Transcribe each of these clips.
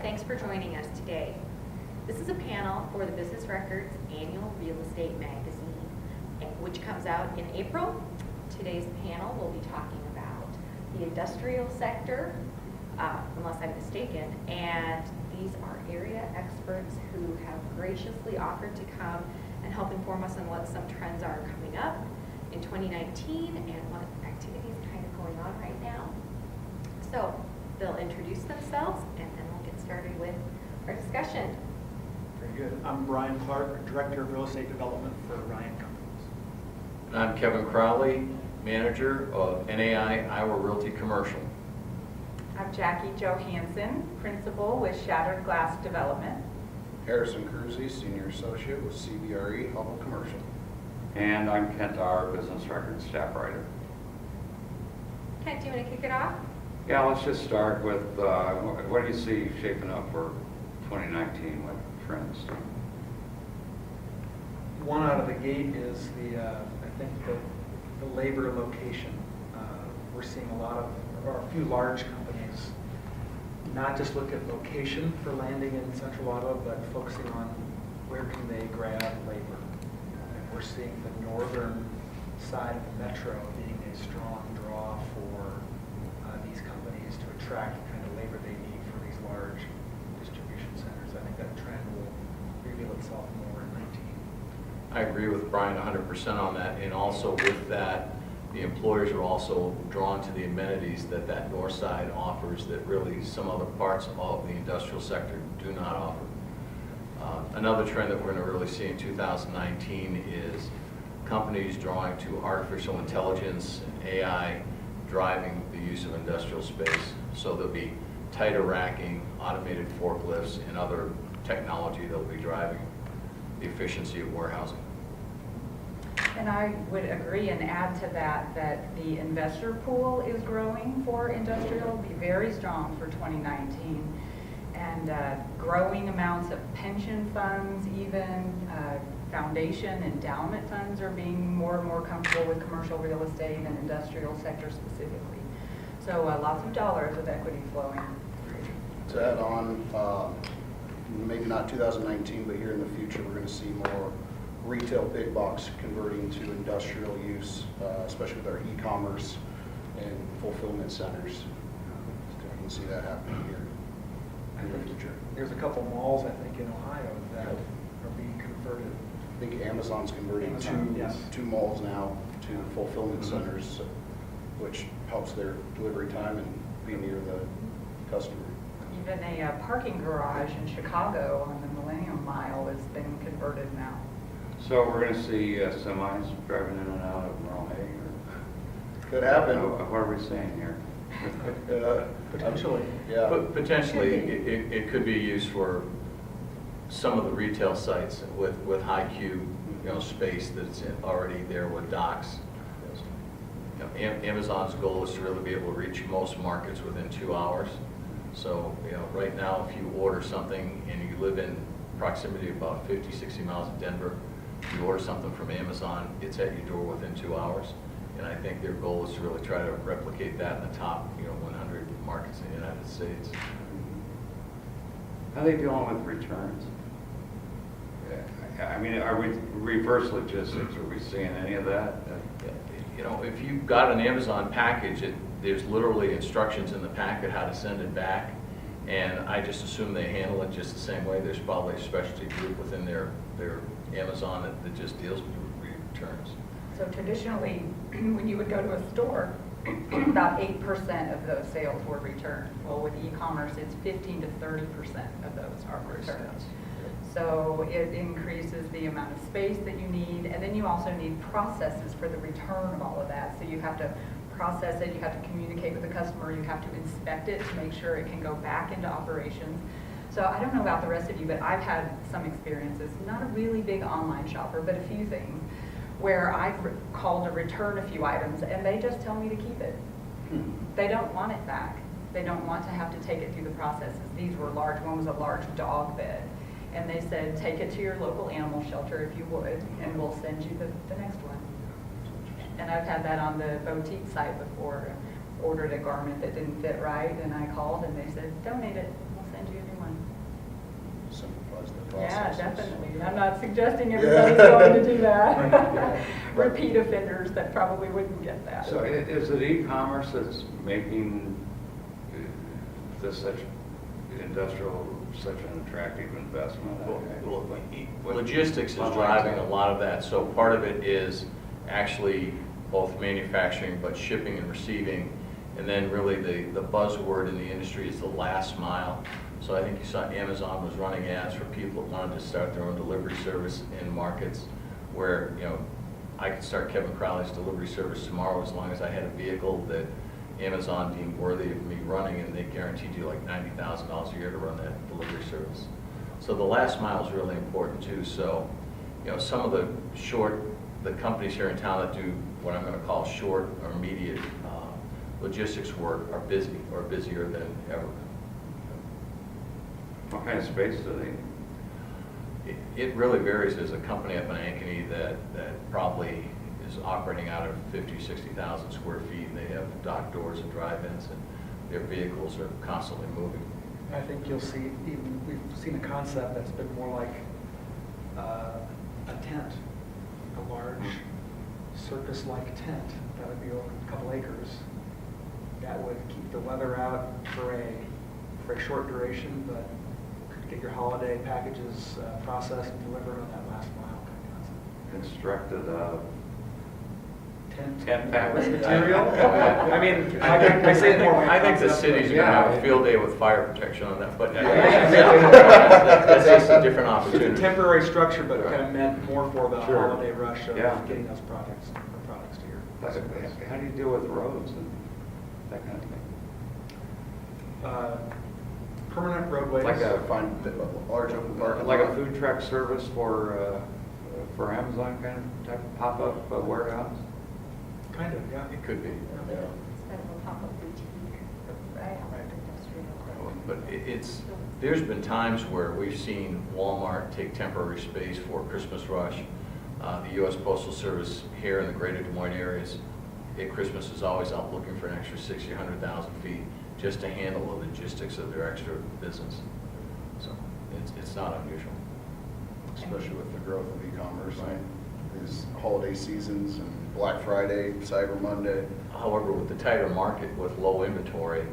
thanks for joining us today. This is a panel for the Business Records Annual Real Estate Magazine, which comes out in April. Today's panel will be talking about the industrial sector, unless I'm mistaken, and these are area experts who have graciously offered to come and help inform us on what some trends are coming up in 2019 and what activities are kind of going on right now. So they'll introduce themselves and then we'll get started with our discussion. Very good. I'm Brian Clark, Director of Real Estate Development for Ryan Cos. And I'm Kevin Crowley, Manager of NAI Iowa Realty Commercial. I'm Jackie Johansen, Principal with Shattered Glass Development. Harrison Kruse, Senior Associate with CBRE, Hubbell Commercial. And I'm Kent R., Business Records Staff Writer. Kent, do you want to kick it off? Yeah, let's just start with what do you see shaping up for 2019 with trends? One out of the gate is I think the labor location. We're seeing a few large companies not just look at location for landing in Central Ottawa, but focusing on where can they grab labor. And we're seeing the northern side of the metro being a strong draw for these companies to attract the kind of labor they need for these large distribution centers. I think that trend will reveal itself more in 19. I agree with Brian 100% on that, and also with that, the employers are also drawn to the amenities that north side offers that really some other parts of the industrial sector do not offer. Another trend that we're going to really see in 2019 is companies drawing to artificial intelligence and AI driving the use of industrial space. So there'll be tighter racking, automated forklifts, and other technology that will be driving the efficiency of warehousing. And I would agree and add to that the investor pool is growing for industrial, be very strong for 2019. And growing amounts of pension funds, even foundation endowment funds are being more and more comfortable with commercial real estate and industrial sector specifically. So lots of dollars of equity flowing. To add on, maybe not 2019, but here in the future, we're going to see more retail big box converting to industrial use, especially with our e-commerce and fulfillment centers. You can see that happening here in the future. There's a couple malls, I think, in Ohio that are being converted. I think Amazon's converting Yes. two malls now to fulfillment centers, which helps their delivery time and be near the customer. Even a parking garage in Chicago on the Millennium Mile has been converted now. So we're going to see semis driving in and out of Raleigh? Could happen. What are we saying here? Potentially. Yeah. But potentially, it could be used for some of the retail sites with high cube, space that's already there with docks. Amazon's goal is to really be able to reach most markets within 2 hours. So, right now, if you order something and you live in proximity of about 50, 60 miles of Denver, you order something from Amazon, it's at your door within 2 hours. And I think their goal is to really try to replicate that in the top, 100 markets in the United States. How are they dealing with returns? I mean, are we reverse logistics? Are we seeing any of that? If you've got an Amazon package, there's literally instructions in the packet how to send it back. And I just assume they handle it just the same way. There's probably a specialty group within their Amazon that just deals with returns. So traditionally, when you would go to a store, about 8% of those sales were returned. Well, with e-commerce, it's 15 to 30% of those are returned. So it increases the amount of space that you need, and then you also need processes for the return of all of that. So you have to process it, you have to communicate with the customer, you have to inspect it to make sure it can go back into operations. So I don't know about the rest of you, but I've had some experiences, not a really big online shopper, but a few things, where I've called to return a few items and they just tell me to keep it. They don't want it back. They don't want to have to take it through the processes. These were large, one was a large dog bed. And they said, take it to your local animal shelter if you would, and we'll send you the next one. And I've had that on the boutique site before. Ordered a garment that didn't fit right, and I called and they said, donate it, we'll send you a new one. simplifies the Yeah, process. definitely. I'm not suggesting everybody's going to do that. Right. Repeat offenders that probably wouldn't get that. So is it e-commerce that's making this such industrial, such an attractive investment? Well, logistics is driving a lot of that, so part of it is actually both manufacturing, but shipping and receiving, and then really the buzzword in the industry is the last mile. So I think you saw Amazon was running ads for people that wanted to start their own delivery service in markets where, you know, I could start Kevin Crowley's delivery service tomorrow as long as I had a vehicle that Amazon deemed worthy of me running, and they guaranteed you like $90,000 a year to run that delivery service. So the last mile is really important too. So, you know, some of the companies here in town that do what I'm going to call short or immediate logistics work are busy or busier than ever. What kind of space do they need? It really varies. There's a company up in Ankeny that probably is operating out of 50, 60,000 square feet. And they have dock doors and drive-ins, and their vehicles are constantly moving. I think you'll see, we've seen a concept that's been more like a tent, a large circus-like tent that would be over a couple acres. That would keep the weather out for a short duration, but could get your holiday packages processed and delivered on that last mile kind of concept. Constructed Tent package. material? I mean, I say it more like I think the concept, city's but- going to have a field day with fire protection on that, but Yeah. that's just a different It's opportunity. a temporary structure, but kind of meant more for the Sure. holiday rush of Yeah. getting those products to your. How do you deal with roads and that kind of thing? Permanent roadways. Like a Find a large open parking Like a lot. food truck service for Amazon kind of type of pop-up warehouse? Kind of, yeah. It could be. Yeah. Instead of a pop-up boutique. Right. Industrial. But there's been times where we've seen Walmart take temporary space for Christmas rush. The U.S. Postal Service here in the greater Des Moines areas at Christmas is always out looking for an extra 60, 100,000 feet just to handle the logistics of their extra business. So it's not unusual. Especially with the growth of e-commerce Right. and these holiday seasons and Black Friday, Cyber Monday. However, with the tighter market with low inventory,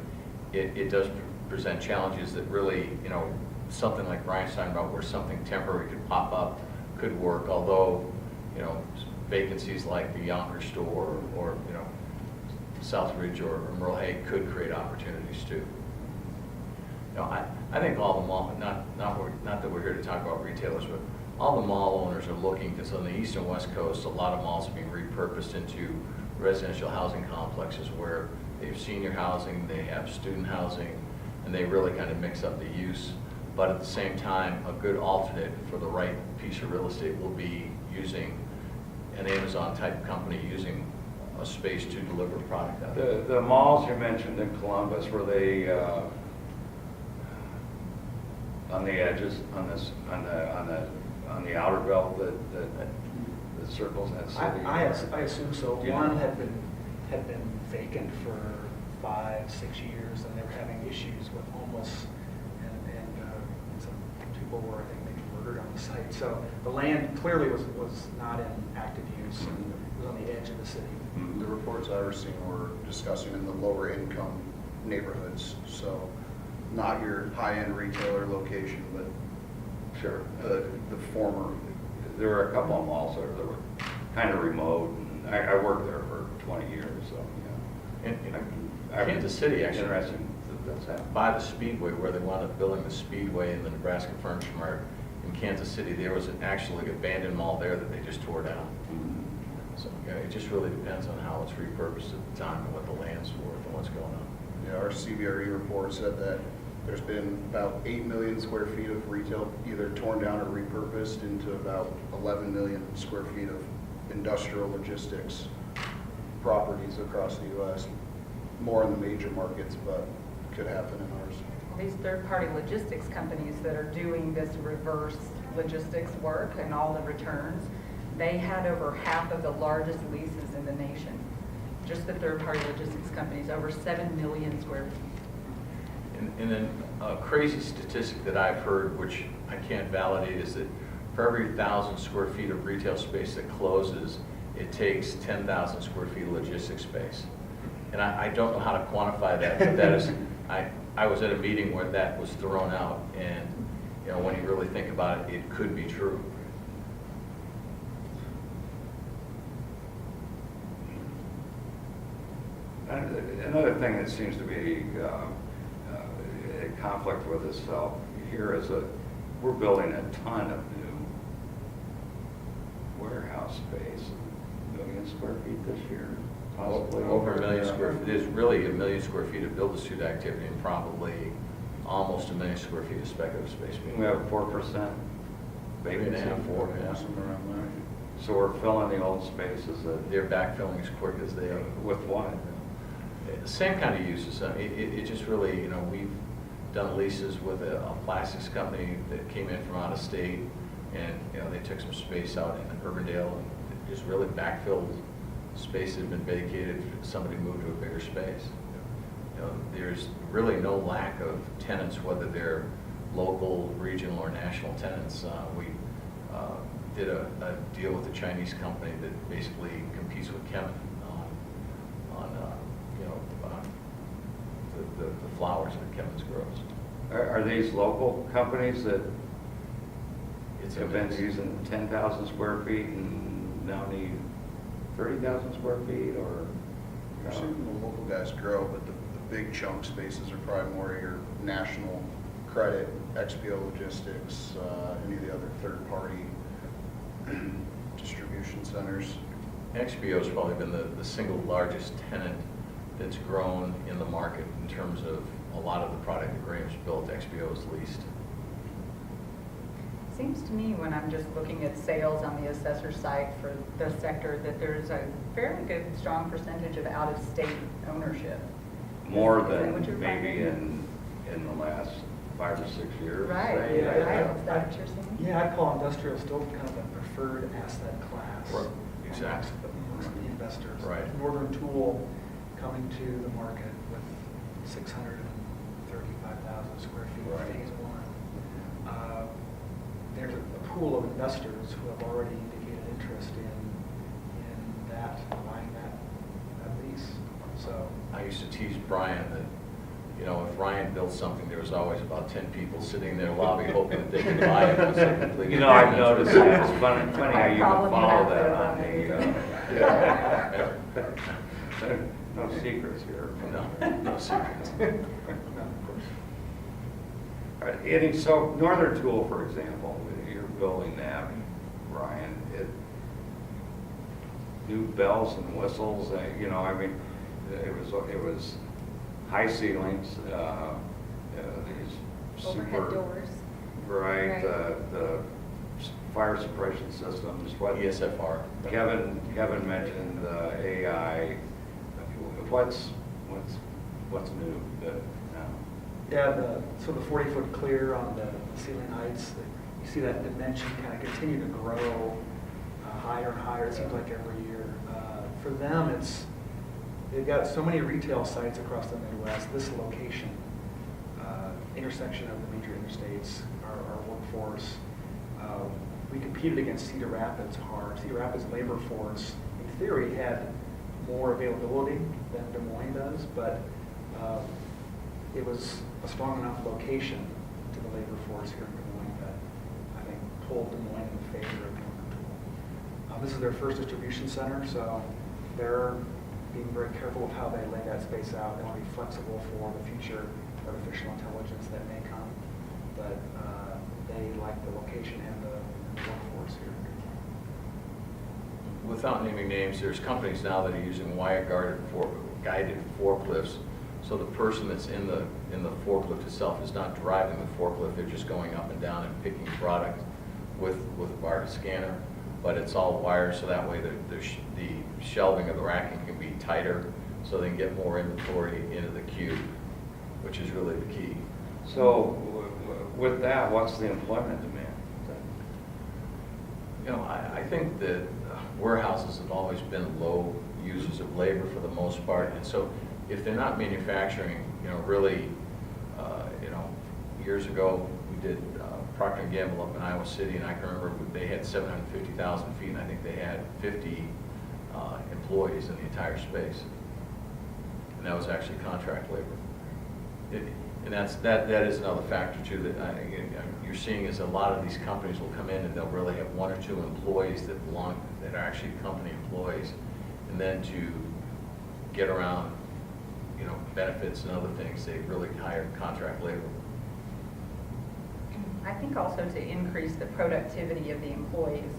it does present challenges that really, you know, something like Brian's talking about where something temporary could pop up could work, although, you know, vacancies like the Yonkers store or you know, Southridge or Merle Hay could create opportunities too. You know, I think all the mall, not that we're here to talk about retailers, but all the mall owners are looking, because on the east and west coast, a lot of malls are being repurposed into residential housing complexes where they have senior housing, they have student housing, and they really kind of mix up the use. But at the same time, a good alternate for the right piece of real estate will be using an Amazon-type company using a space to deliver product out of. The malls you mentioned in Columbus, were they on the edges, on the outer belt that circles that city? I assume so. Yeah. One had been vacant for 5, 6 years, and they were having issues with homeless, and some people were, I think, maybe murdered on the site. So the land clearly was not in active use, and it was on the edge of the city. The reports I was seeing were discussing in the lower income neighborhoods, so not your high-end retailer location, but Sure. the former. There were a couple of malls there that were kind of remote, and I worked there for 20 years, so, yeah. And Kansas City actually, Interesting that that's happening. by the Speedway, where they wound up building the Speedway in the Nebraska Furniture Mart in Kansas City, there was an actually abandoned mall there that they just tore down. So yeah, it just really depends on how it's repurposed at the time and what the land's worth and what's going on. Yeah, our CBRE report said that there's been about 8 million square feet of retail either torn down or repurposed into about 11 million square feet of industrial logistics properties across the U.S. More in the major markets, but could happen in ours. These third-party logistics companies that are doing this reverse logistics work and all the returns, they had over half of the largest leases in the nation. Just the third-party logistics companies, over 7 million square feet. And then a crazy statistic that I've heard, which I can't validate, is that for every 1,000 square feet of retail space that closes, it takes 10,000 square feet of logistics space. And I don't know how to quantify that, but that is, I was at a meeting where that was thrown out, and, you know, when you really think about it, it could be true. Another thing that seems to be a conflict with itself here is that we're building a ton of new warehouse space, 1 million square feet this year, possibly. Over 1 million square feet. There's really 1 million square feet of build-to-suit activity and probably almost 1 million square feet of speculative space being We have built. 4% Maybe vacancy. 4, yeah. Somewhere around there. So we're filling the old spaces that, They're backfilling as quick as they are. with what? Same kind of uses. I mean, it just really, you know, we've done leases with a plastics company that came in from out of state, and, you know, they took some space out in Urbandale and just really backfilled space that had been vacated. Somebody moved to a bigger space. You know, there's really no lack of tenants, whether they're local, regional, or national tenants. We did a deal with a Chinese company that basically competes with Kemin on you know, the flowers that Kevin's grows. Are these local companies that It's a have been mix. using 10,000 square feet and now need 30,000 square feet, or? You're seeing the local guys grow, but the big chunk spaces are probably more your national credit, XPO Logistics, any of the other third-party distribution centers. XBO's probably been the single largest tenant that's grown in the market in terms of a lot of the product that Graham's built. XBO is leased. Seems to me, when I'm just looking at sales on the assessor site for the sector, that there's a fairly good, strong percentage of out-of-state ownership. More Is that what you're than maybe finding? in the last 5 or 6 years. Right, say. Yeah, right, is that what you're saying? Yeah, I call industrial still kind of a preferred asset class. Right, exactly. Amongst the investors. Right. Northern Tool coming to the market with 635,000 square feet of Right. phase one. There's a pool of investors who have already indicated interest in that, buying that lease. So, I used to tease Brian that, you know, if Ryan built something, there was always about 10 people sitting in their lobby hoping that they could buy it. It was a complete- You know, I've noticed that. It's funny how you Problem can follow you that have on there, the, no secrets here. No, no secrets. no, of course. All right, and so Northern Tool, for example, you're building that, Ryan, new bells and whistles, you know, I mean, it was high ceilings, these Overhead super. doors. Right, Right. the fire suppression systems, what. ESFR. Kevin mentioned AI. What's new now? Yeah, so the 40-foot clear on the ceiling heights, you see that dimension kind of continue to grow higher and higher, it seems like every year. For them, they've got so many retail sites across the Midwest, this location, intersection of the major interstates, our workforce. We competed against Cedar Rapids hard. Cedar Rapids labor force, in theory, had more availability than Des Moines does, but it was a strong enough location to the labor force here in Des Moines that I think pulled Des Moines in favor of Northern Tool. This is their first distribution center, so they're being very careful with how they lay that space out. They want to be flexible for the future artificial intelligence that may come, but they like the location and the workforce here. Without naming names, there's companies now that are using wire-guided forklifts. So the person that's in the forklift itself is not driving the forklift, they're just going up and down and picking product with a barcode scanner. But it's all wired, so that way the shelving of the racking can be tighter, so they can get more inventory into the cube, which is really the key. So with that, what's the employment demand? You know, I think that warehouses have always been low users of labor for the most part, and so if they're not manufacturing, you know, really Years ago, we did Procter & Gamble up in Iowa City, and I can remember they had 750,000 feet, and I think they had 50 employees in the entire space. And that was actually contract labor. And that is another factor too that you're seeing is a lot of these companies will come in and they'll really have one or two employees that are actually company employees, and then to get around, benefits and other things, they really hire contract labor. I think also to increase the productivity of the employees,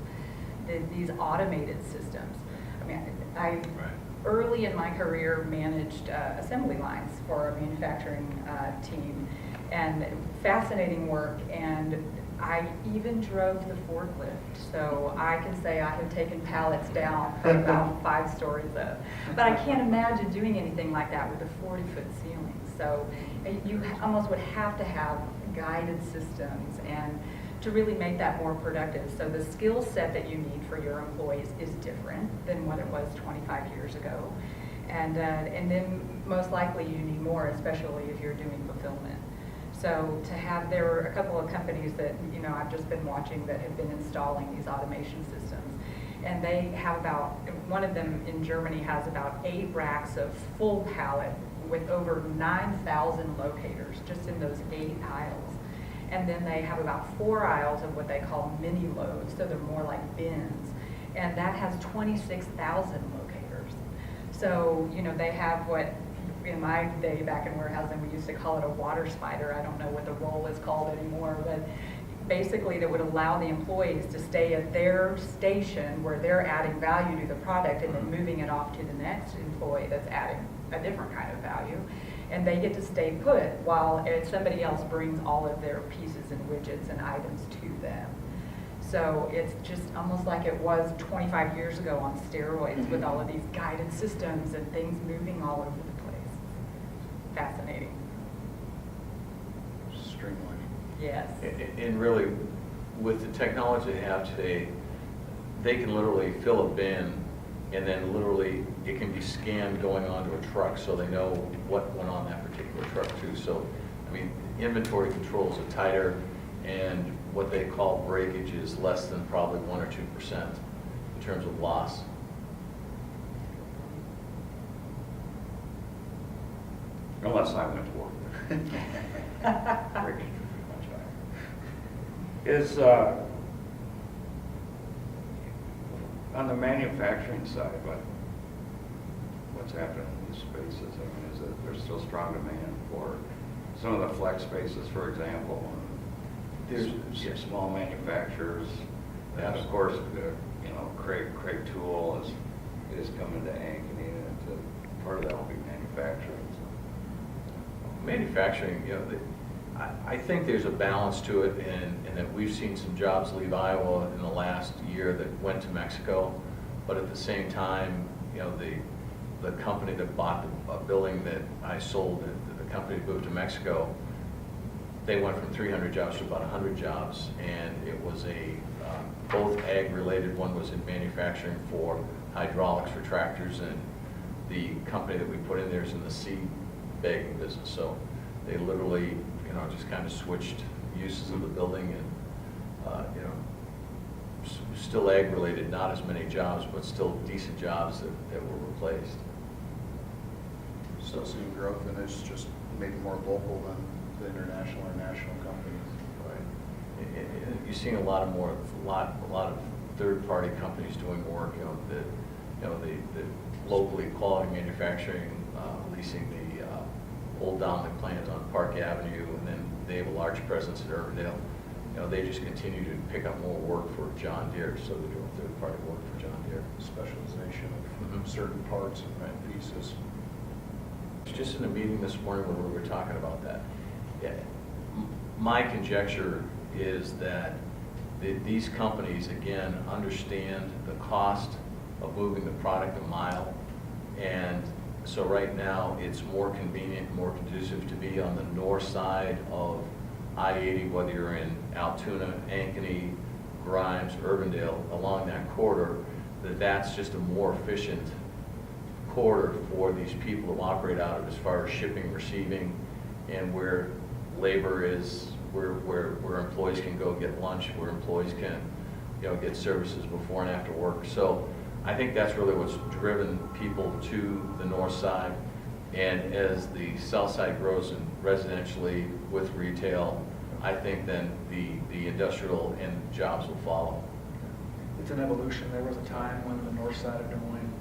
these automated systems. I mean, I early in my career managed assembly lines for a manufacturing team, and fascinating work, and I even drove the forklift, so I can say I have taken pallets down from about 5 stories up. But I can't imagine doing anything like that with a 40-foot ceiling. So you almost would have to have guided systems and to really make that more productive. So the skill set that you need for your employees is different than what it was 25 years ago. And then most likely you need more, especially if you're doing fulfillment. So there were a couple of companies that, I've just been watching that have been installing these automation systems. And they have one of them in Germany has about 8 racks of full pallet with over 9,000 locators just in those 8 aisles. And then they have about 4 aisles of what they call mini loads, so they're more like bins. And that has 26,000 locators. So, they have what, in my day back in warehousing, we used to call it a water spider. I don't know what the role is called anymore, but basically that would allow the employees to stay at their station where they're adding value to the product and then moving it off to the next employee that's adding a different kind of value. And they get to stay put while somebody else brings all of their pieces and widgets and items to them. So it's just almost like it was 25 years ago on steroids with all of these guided systems and things moving all over the place. Fascinating. Streamlining. Yes. And really, with the technology they have today, they can literally fill a bin, and then literally it can be scanned going onto a truck, so they know what went on that particular truck too. So, inventory controls are tighter, and what they call breakage is less than probably 1 or 2% in terms of loss. Unless I went to work. Breakage would be much higher. On the manufacturing side, what's happening in these spaces? Is that there's still strong demand for some of the flex spaces, for example? There's some small manufacturers, and of course, Craig Tool is coming to Ankeny, and part of that will be manufacturing. Manufacturing, I think there's a balance to it, and that we've seen some jobs leave Iowa in the last year that went to Mexico, but at the same time, the company that bought the building that I sold, the company that moved to Mexico, they went from 300 jobs to about 100 jobs, and it was both ag-related. One was in manufacturing for hydraulics for tractors, and the company that we put in there is in the seed bagging business. So they literally, just kind of switched uses of the building, and still ag-related, not as many jobs, but still decent jobs that were replaced. Still seeing growth, and it's just maybe more local than the international or national companies. Right. You're seeing a lot of third-party companies doing work. The locally quality manufacturing, leasing the old Dominic plant on Park Avenue, and then they have a large presence in Urbandale. They just continue to pick up more work for John Deere, so they're doing third-party work for John Deere. Specialization of certain parts and pieces. Just in a meeting this morning where we were talking about that. Yeah, my conjecture is that these companies, again, understand the cost of moving the product a mile, and so right now it's more convenient, more conducive to be on the north side of I-80, whether you're in Altoona, Ankeny, Grimes, Urbandale, along that corridor, that's just a more efficient corridor for these people to operate out of as far as shipping, receiving, and where labor is where employees can go get lunch, where employees can, get services before and after work. So I think that's really what's driven people to the north side. And as the south side grows and residentially with retail, I think then the industrial and jobs will follow. It's an evolution. There was a time when the north side of Des Moines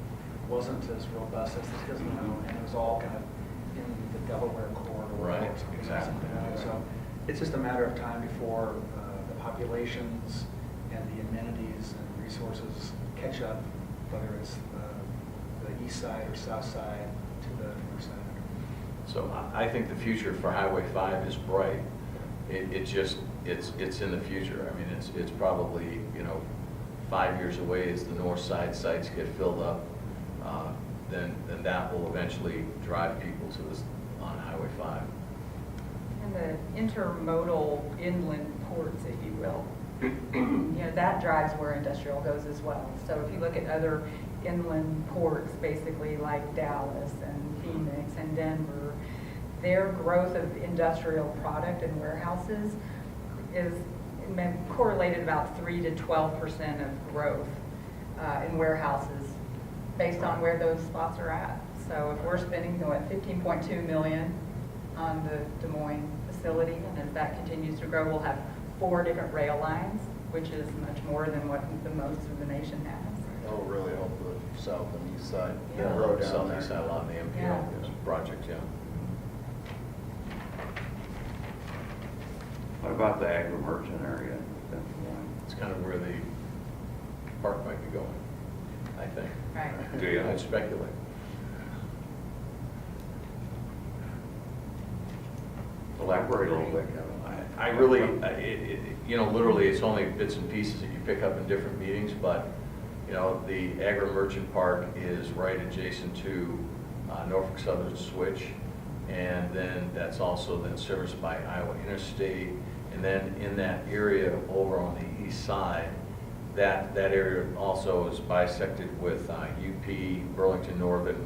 wasn't as robust as it is now, and it was all kind of in the Delaware corridor. Right, or something exactly. like that. So it's just a matter of time before the populations and the amenities and resources catch up, whether it's the east side or south side to the north side. So I think the future for Highway 5 is bright. It's in the future. I mean, it's probably, 5 years away as the north side sites get filled up. Then that will eventually drive people to this on Highway 5. And the intermodal inland ports, if you will, that drives where industrial goes as well. So if you look at other inland ports, basically like Dallas and Phoenix and Denver, their growth of industrial product and warehouses is correlated about 3 to 12% of growth in warehouses based on where those spots are at. So if we're spending, $15.2 million on the Des Moines facility, and as that continues to grow, we'll have 4 different rail lines, which is much more than what the most of the nation has. That'll really help the south and east side Yeah. grow down South there. east side, a lot of the MPO Yeah. project, yeah. What about the agri-merchant area? It's kind of where the park might be going, I think. Right. Do you? I'd speculate. Elaborate a little bit, Kevin. I really, literally, it's only bits and pieces that you pick up in different meetings, but, the agri-merchant park is right adjacent to Norfolk Southern Switch, and then that's also then serviced by Iowa Interstate, and then in that area over on the east side, that area also is bisected with UP, Burlington Northern,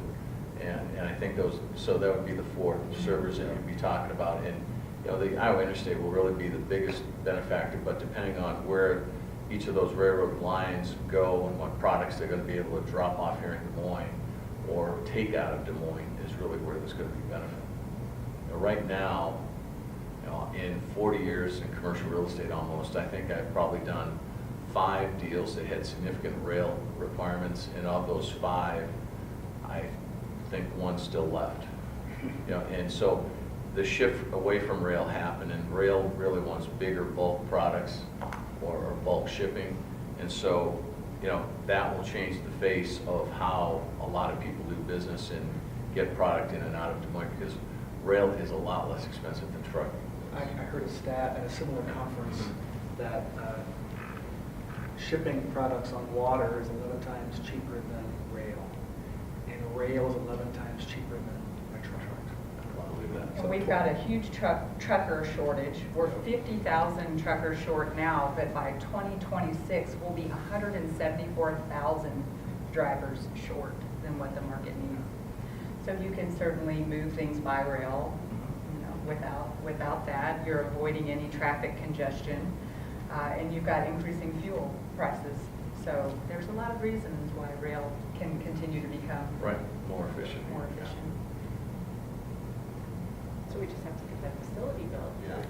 and I think those, so that would be the 4 servers that you'd be talking about. And, the Iowa Interstate will really be the biggest benefactor, but depending on where each of those railroad lines go and what products they're going to be able to drop off here in Des Moines or take out of Des Moines is really where there's going to be benefit. Right now, in 40 years in commercial real estate almost, I think I've probably done 5 deals that had significant rail requirements, and of those 5, I think 1's still left. And so the shift away from rail happened, and rail really wants bigger bulk products or bulk shipping. And so, that will change the face of how a lot of people do business and get product in and out of Des Moines, because rail is a lot less expensive than trucking. I heard a stat at a similar conference that shipping products on water is 11 times cheaper than rail, and rail is 11 times cheaper than by truck. I believe that. And we've got a huge trucker shortage. We're 50,000 truckers short now, but by 2026, we'll be 174,000 drivers short than what the market needs. So you can certainly move things by rail. Without that, you're avoiding any traffic congestion, and you've got increasing fuel prices. So there's a lot of reasons why rail can continue to become Right, more efficient. more efficient. So we just have to get that facility built, Yeah.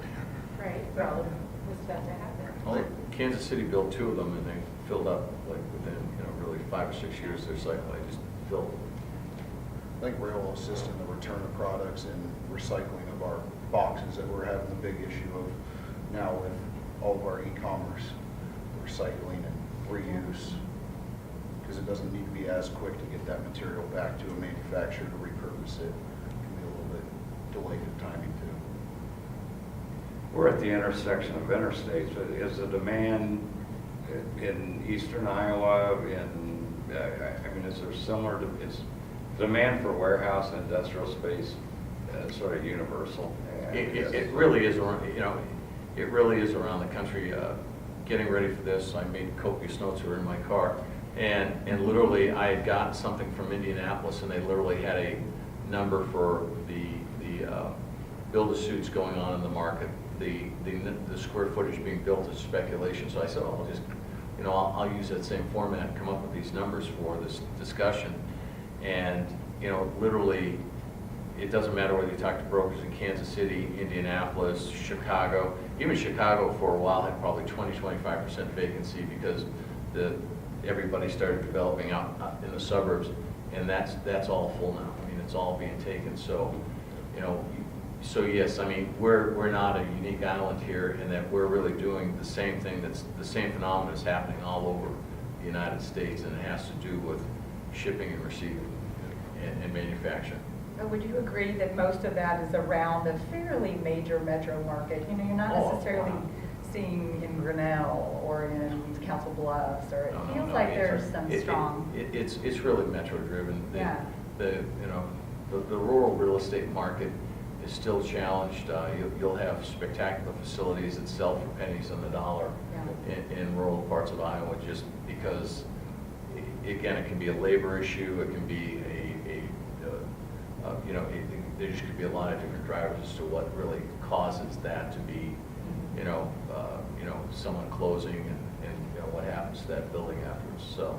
right? Well, what's about to happen? Well, Kansas City built 2 of them, and they filled up like within, really 5 or 6 years their cycle. They just filled. I think rail will assist in the return of products and recycling of our boxes that we're having the big issue of now with all of our e-commerce, recycling and reuse. Because it doesn't need to be as quick to get that material back to a manufacturer to repurpose it. It can be a little bit delayed in timing too. We're at the intersection of interstates. Is the demand in eastern Iowa, is there similar to, is demand for warehouse and industrial space sort of universal? It really is around, it really is around the country. Getting ready for this, I made copious notes that were in my car. And literally, I had gotten something from Indianapolis, and they literally had a number for the build-a-suits going on in the market. The square footage being built is speculation, so I said, I'll just, I'll use that same format and come up with these numbers for this discussion. And, literally, it doesn't matter whether you talk to brokers in Kansas City, Indianapolis, Chicago. Even Chicago for a while had probably 20-25% vacancy because everybody started developing out in the suburbs, and that's all full now. I mean, it's all being taken. So, so yes, I mean, we're not a unique island here in that we're really doing the same thing. That's the same phenomenon is happening all over the United States, and it has to do with shipping and receiving and manufacturing. Would you agree that most of that is around a fairly major metro market? You're not necessarily seeing in Grinnell or in Council Bluffs, or it feels like there's some strong. It's really metro driven. Yeah. The rural real estate market is still challenged. You'll have spectacular facilities that sell for pennies on the dollar in rural parts of Iowa, just because, again, it can be a labor issue. It can be there just could be a lot of different drivers as to what really causes that to be, someone closing and what happens to that building afterwards. So,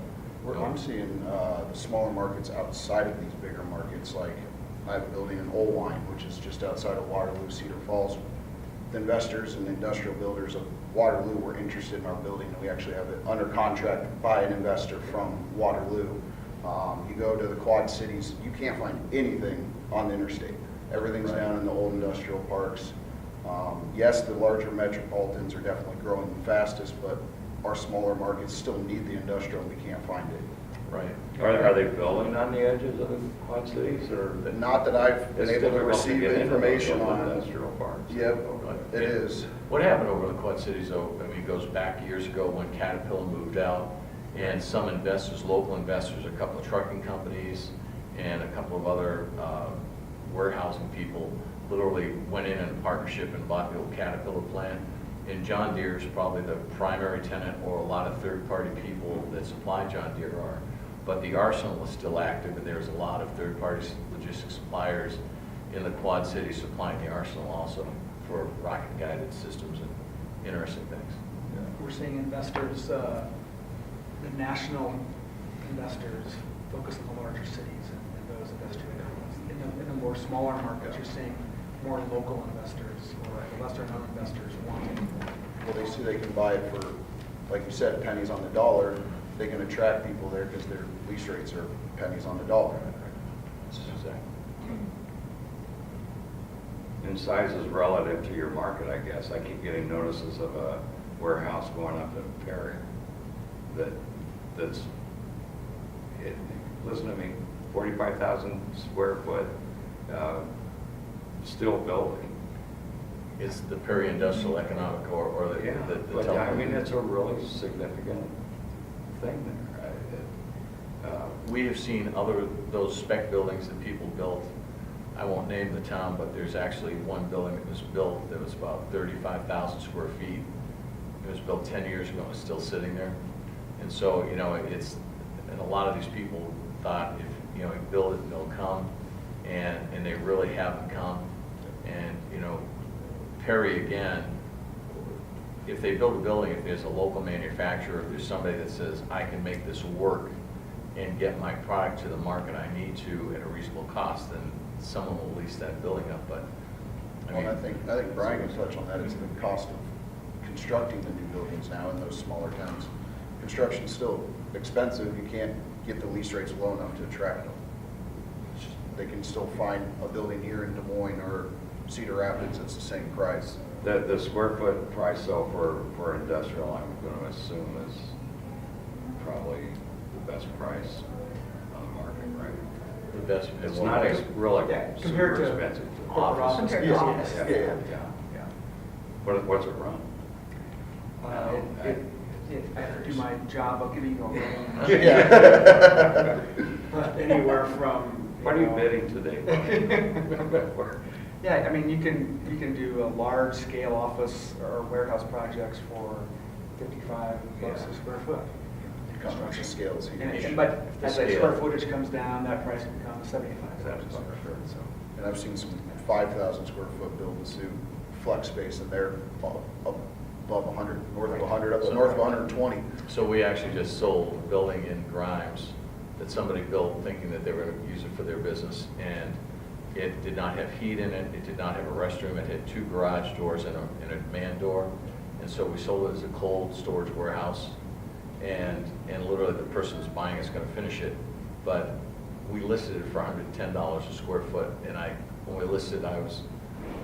I'm seeing the smaller markets outside of these bigger markets, like I have a building in Olwine, which is just outside of Waterloo, Cedar Falls. The investors and industrial builders of Waterloo were interested in our building, and we actually have it under contract by an investor from Waterloo. You go to the Quad Cities, you can't find anything on the interstate. Everything's down in the old industrial parks. Yes, the larger metropolitans are definitely growing the fastest, but our smaller markets still need the industrial, and we can't find it. right. Are they building on the edges of the Quad Cities, or? Not that I've been It's able to difficult receive get into information those on. industrial parks. Yep, it is. What happened over the Quad Cities, though, I mean, it goes back years ago when Caterpillar moved out, and some investors, local investors, a couple of trucking companies, and a couple of other warehousing people literally went in a partnership and bought the old Caterpillar plant. And John Deere is probably the primary tenant, or a lot of third-party people that supply John Deere are. But the arsenal is still active, and there's a lot of third-party logistics suppliers in the Quad Cities supplying the arsenal also for rocket-guided systems and interesting things. We're seeing investors, the national investors focus on the larger cities and those industrial areas. In the more smaller markets, you're seeing more local investors or lesser-known investors wanting. Well, they see they can buy it for, like you said, pennies on the dollar. They can attract people there because their lease rates are pennies on the dollar. And size is relative to your market, I guess. I keep getting notices of a warehouse going up in Perry listen to me, 45,000 square foot steel building. It's the Peri-Industrial Economic or the But I mean, it's a really significant thing there. We have seen those spec buildings that people built. I won't name the town, but there's actually one building that was built that was about 35,000 square feet. It was built 10 years ago and it's still sitting there. And so, and a lot of these people thought if, you build it and they'll come, and they really haven't come. And, Perry, again, if they build a building, if there's a local manufacturer, if there's somebody that says, I can make this work and get my product to the market I need to at a reasonable cost, then someone will lease that building up. But I think Brian can touch on that. It's the cost of constructing the new buildings now in those smaller towns. Construction's still expensive. You can't get the lease rates low enough to attract them. They can still find a building here in Des Moines or Cedar Rapids that's the same price. The square foot price, though, for industrial, I'm going to assume is probably the best price on the market, right? the best. It's not really compared super to expensive. corporate Office. office. Compared to Yes, office. yes, Yeah. What's it run? If I have to do my job of giving you a range. Yeah. But anywhere from. What are you bidding today? Yeah, I mean, you can do a large scale office or warehouse projects for $55 a square foot. Construction scales. But as that Scale. square footage comes down, that price becomes $75 a square foot. So And I've seen some 5,000 square foot build-to-suit flex space, and they're above 100, north of 100, up north of 120. So we actually just sold a building in Grimes that somebody built thinking that they were going to use it for their business, and it did not have heat in it, it did not have a restroom, it had 2 garage doors and a man door, and so we sold it as a cold storage warehouse, and literally the person who's buying it's going to finish it, but we listed it for $110 a square foot, and when we listed,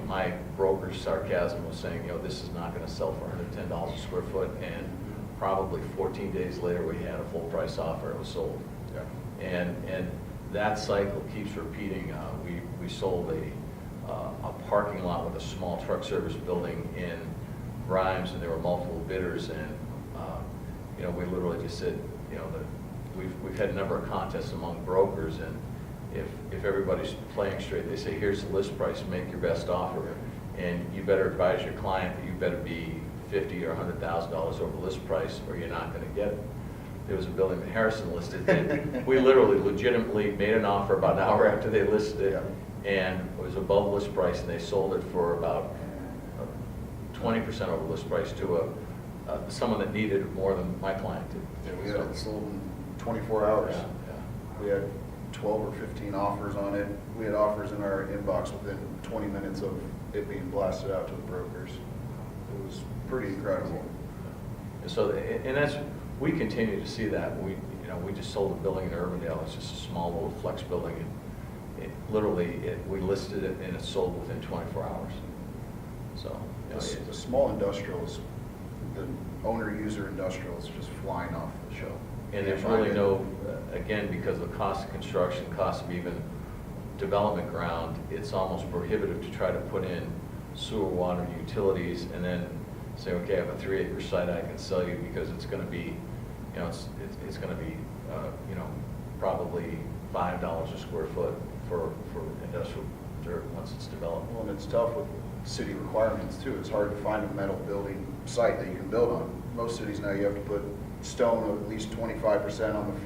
my broker's sarcasm was saying, this is not going to sell for $110 a square foot, and probably 14 days later, we had a full price offer, it was sold. Yeah. And that cycle keeps repeating. We sold a parking lot with a small truck service building in Grimes, and there were multiple bidders, and we literally just said, we've had a number of contests among brokers, and if everybody's playing straight, they say, here's the list price, make your best offer, and you better advise your client that you better be $50,000 or $100,000 over list price, or you're not going to get it. There was a building that Harrison listed, and we literally legitimately made an offer about an hour after they listed it, and it was above list price, and they sold it for about 20% over list price to someone that needed it more than my client did. Yeah, we had it sold in 24 hours. Yeah. We had 12 or 15 offers on it. We had offers in our inbox within 20 minutes of it being blasted out to the brokers. It was pretty incredible. And so, we continue to see that. We just sold a building in Urbandale. It's just a small little flex building, and we listed it and it sold within 24 hours. So, The small industrials, the owner-user industrials, just flying off the show. and there's really no, again, because of the cost of construction, cost of even development ground, it's almost prohibitive to try to put in sewer, water, utilities, and then say, okay, I have a 3-acre site I can sell you because it's going to be, it's going to be, probably $5 a square foot for industrial dirt once it's developed. Well, and it's tough with city requirements too. It's hard to find a metal building site that you can build on. Most cities now you have to put stone of at least 25% on the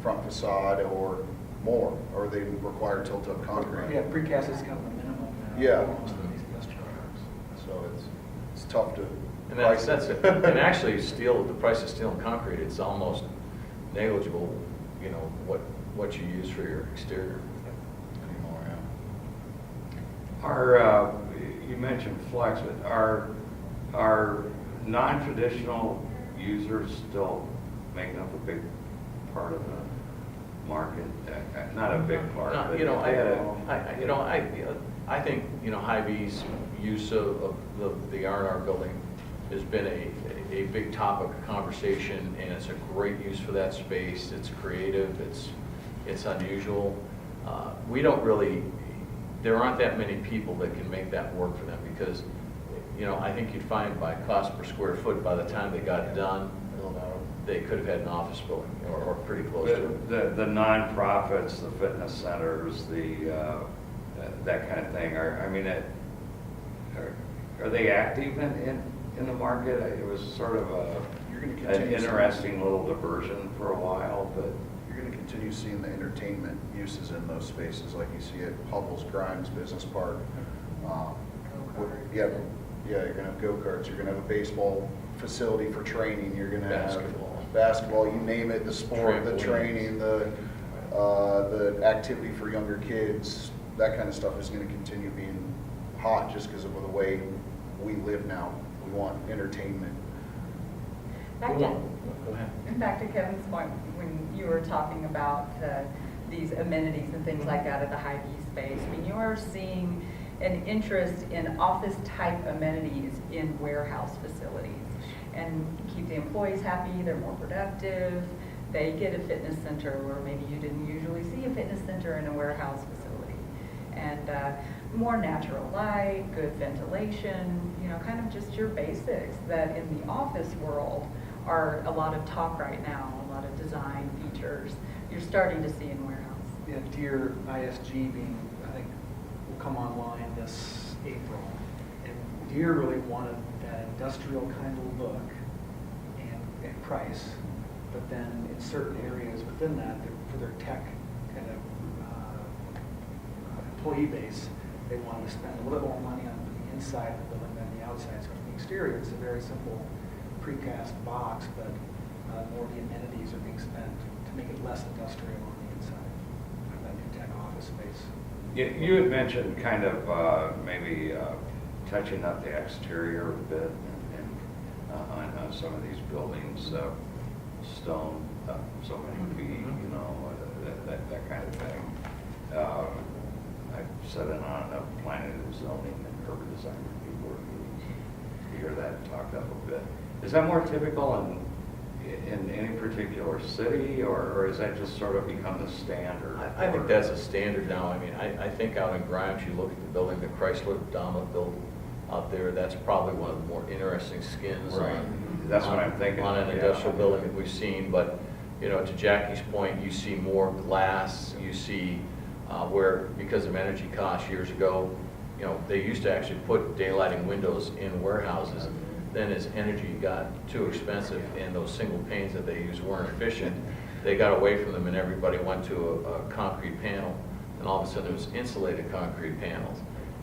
front facade or more, or they require tilt-up concrete. Yeah, precast is kind of the minimum now. Yeah. Most of these industrial parks. So it's tough to And that's it. And actually, steel, the price of steel and concrete, it's almost negligible, what you use for your exterior anymore. Our, you mentioned flex, but are non-traditional users still making up a big part of the market? Not a big part, No, but I think, Hy-Vee's use of the R&R building has been a big topic of conversation, and it's a great use for that space. It's creative, it's unusual. We don't really, there aren't that many people that can make that work for them because, I think you'd find by cost per square foot, by the time they got done, they could have had an office building or pretty close to it. The nonprofits, the fitness centers, that kind of thing, are they active in the market? It was sort of You're going to an continue interesting little diversion for a while, but You're going to continue seeing the entertainment uses in those spaces, like you see at Hubbell's Grimes Business Park. Yeah, you're going to have go-karts, you're going to have a baseball facility for training, you're going to have basketball, you name it, the sport, the Trampolines. training, the activity for younger kids, that kind of stuff is going to continue being hot just because of the way we live now. We want entertainment. Go ahead. Back to Kevin's point, when you were talking about these amenities and things like that at the Hy-Vee space, you are seeing an interest in office-type amenities in warehouse facilities. And keep the employees happy, they're more productive, they get a fitness center where maybe you didn't usually see a fitness center in a warehouse facility. And more natural light, good ventilation, kind of just your basics that in the office world are a lot of talk right now, a lot of design features you're starting to see in warehouse. Yeah, Deer ISG being, I think, will come online this April. And Deer really wanted that industrial kind of look and price, but then in certain areas within that, for their tech kind of employee base, they wanted to spend a little bit more money on the inside of the building than the outside. So from the exterior, it's a very simple precast box, but more of the amenities are being spent to make it less industrial on the inside of that new tech office space. You had mentioned kind of maybe touching up the exterior a bit and on some of these buildings, stone, so many feet, you know, that kind of thing. I sat in on a planning and zoning and urban design review board meeting. You hear that talked up a bit. Is that more typical in any particular city, or is that just sort of become the standard? I think that's a standard now. I mean, I think out in Grimes, you look at the building that Chrysler Dama built out there, that's probably one of the more interesting skins Right. on. That's what I'm thinking. On an Yeah. industrial building that we've seen, but, you know, to Jackie's point, you see more glass, you see where, because of energy costs years ago, you know, they used to actually put daylighting windows in warehouses. Then as energy got too expensive and those single panes that they used weren't efficient, they got away from them and everybody went to a concrete panel. And all of a sudden there was insulated concrete panels.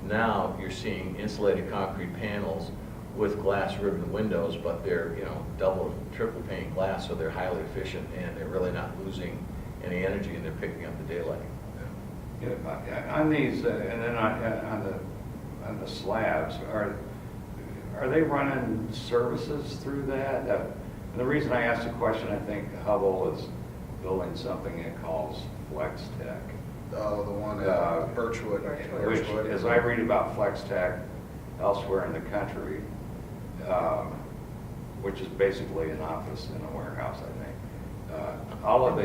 Now you're seeing insulated concrete panels with glass ribbon windows, but they're, you know, double, triple pane glass, so they're highly efficient and they're really not losing any energy and they're picking up the daylighting. Yeah, on these, and then on the slabs, are they running services through that? And the reason I asked the question, I think Hubbell is building something it calls Flex Tech. Oh, the one Birchwood. Which, as I read about Flex Tech elsewhere in the country, which is basically an office in a warehouse, I think. All of the,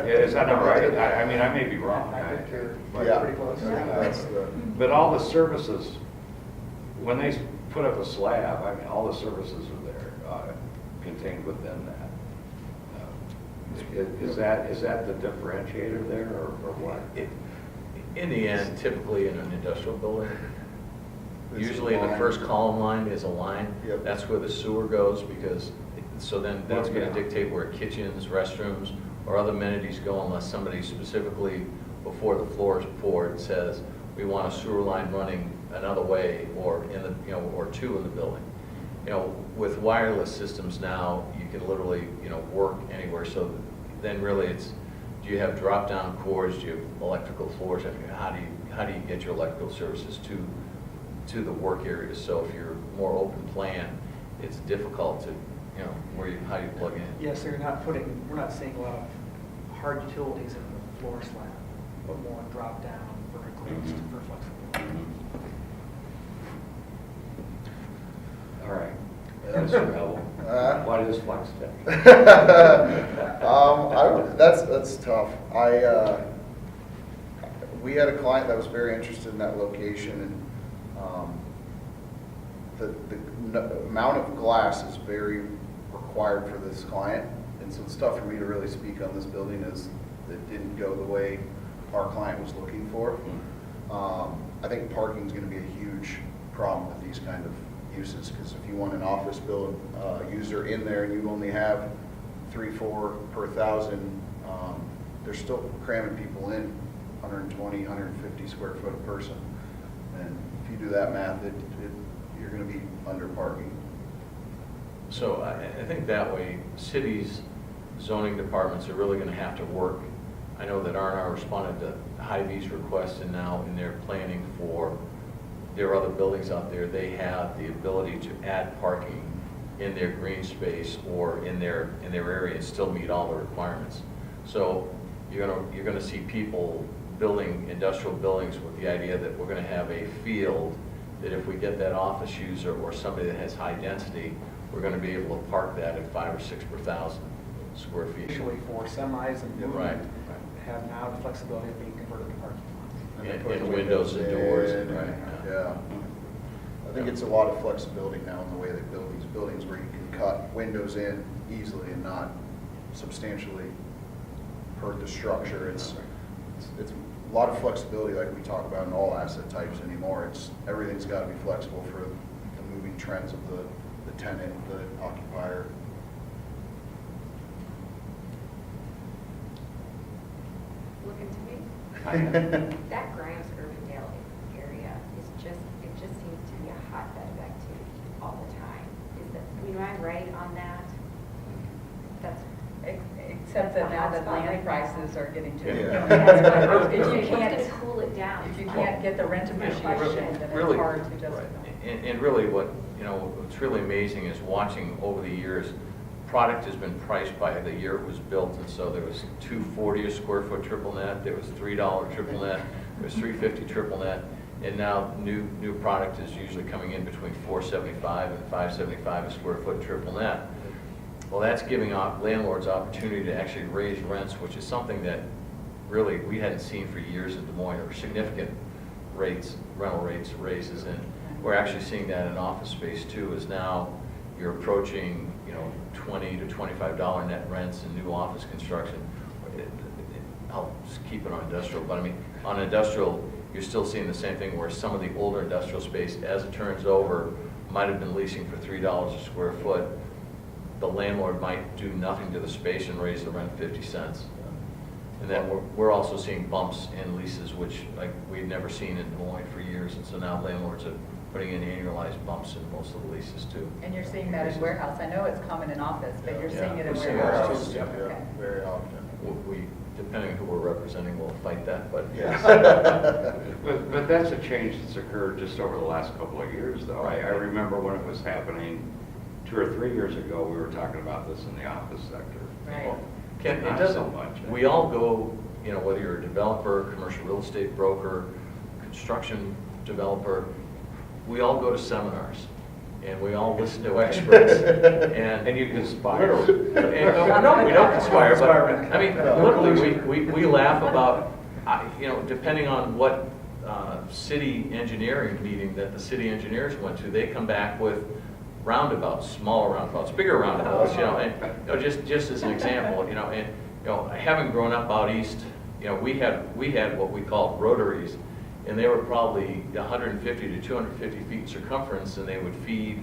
is that not right? I mean, I may be wrong. I think you're Yeah. pretty close. That's the, But all the services, when they put up a slab, I mean, all the services are there, contained within that. Is that the differentiator there, or what? In the end, typically in an industrial building, It's a usually the line. first column line is a line. Yep. That's where the sewer goes, because, so then that's going Yeah. to dictate where kitchens, restrooms, or other amenities go unless somebody specifically, before the floor is poured, says, we want a sewer line running another way, or in the, you know, or two in the building. You know, with wireless systems now, you can literally, you know, work anywhere, so then really it's, do you have drop-down cords, do you have electrical floors, I mean, how do you get your electrical services to the work areas? So if you're more open plan, it's difficult to, you know, how you plug in. Yes, so we're not seeing a lot of hard utilities in the floor slab, but more drop down verticals for flexibility. All right. Mr. Hubbell, what is Flex Tech? that's tough. We had a client that was very interested in that location, and the amount of glass is very required for this client, and so it's tough for me to really speak on this building as it didn't go the way our client was looking for. I think parking is going to be a huge problem with these kind of uses, because if you want an office build user in there and you only have 3-4 per 1,000, they're still cramming people in 120, 150 square foot a person. And if you do that math, you're going to be under parking. So I think that way, cities, zoning departments are really going to have to work. I know that R&R responded to Hy-Vee's request, and now in their planning for their other buildings out there, they have the ability to add parking in their green space or in their area and still meet all the requirements. So you're gonna see people building industrial buildings with the idea that we're gonna have a field that if we get that office user or somebody that has high density, we're gonna be able to park that at 5 or 6 per 1,000 square feet. Usually for semis and moving, Right. have now the flexibility of being converted to parking lots. they And put windows and doors, in, right, yeah. Yeah. I think it's a lot of flexibility now in the way they build these buildings, where you can cut windows in easily and not substantially hurt the structure. It's a lot of flexibility, like we talk about in all asset types anymore. Everything's got to be flexible for the moving trends of the tenant, the occupier. Looking to me? That Grimes-Urbandale area is just, it just seems to be a hotbed of activity all the time. Is that, am I right on that? That's, Except that now that That's the hotspot land right now. prices are getting to. Yeah. that's what I was If gonna you say, what's can't, gonna cool it down? if you can't get the rent appreciation, then Really, it's hard to right. justify. And really what, what's really amazing is watching over the years, product has been priced by the year it was built, and so there was $240 a square foot triple net, there was $3 triple net, there was $350 triple net, and now new product is usually coming in between $475 and $575 a square foot triple net. Well, that's giving landlords opportunity to actually raise rents, which is something that really we hadn't seen for years in Des Moines, or significant rental rates raises, and we're actually seeing that in office space too, is now you're approaching, $20 to $25 net rents in new office construction. I'll just keep it on industrial, but I mean, on industrial, you're still seeing the same thing where some of the older industrial space, as it turns over, might have been leasing for $3 a square foot. The landlord might do nothing to the space and raise the rent 50 cents. And then we're also seeing bumps in leases, which like we've never seen in Des Moines for years, and so now landlords are putting in annualized bumps in most of the leases too. And you're seeing that in warehouse. I know it's common in office, but you're seeing it in we're seeing warehouse. ours too. Yeah, Okay. very often. We, depending on who we're representing, we'll fight that, but. Yes. But that's a change that's occurred just over the last couple of years, though. I remember when it was happening 2 or 3 years ago, we were talking about this in the office sector. Right. Ken, it Not so doesn't, much. we all go, whether you're a developer, commercial real estate broker, construction developer, we all go to seminars, and we all listen to experts, And you conspire. No, we don't conspire, but, I mean, literally, we laugh about, depending on what city engineering meeting that the city engineers went to, they come back with roundabouts, smaller roundabouts, bigger roundabouts, and, just as an example, and, having grown up out east, we had what we called rotaries, and they were probably 150 to 250 feet in circumference, and they would feed,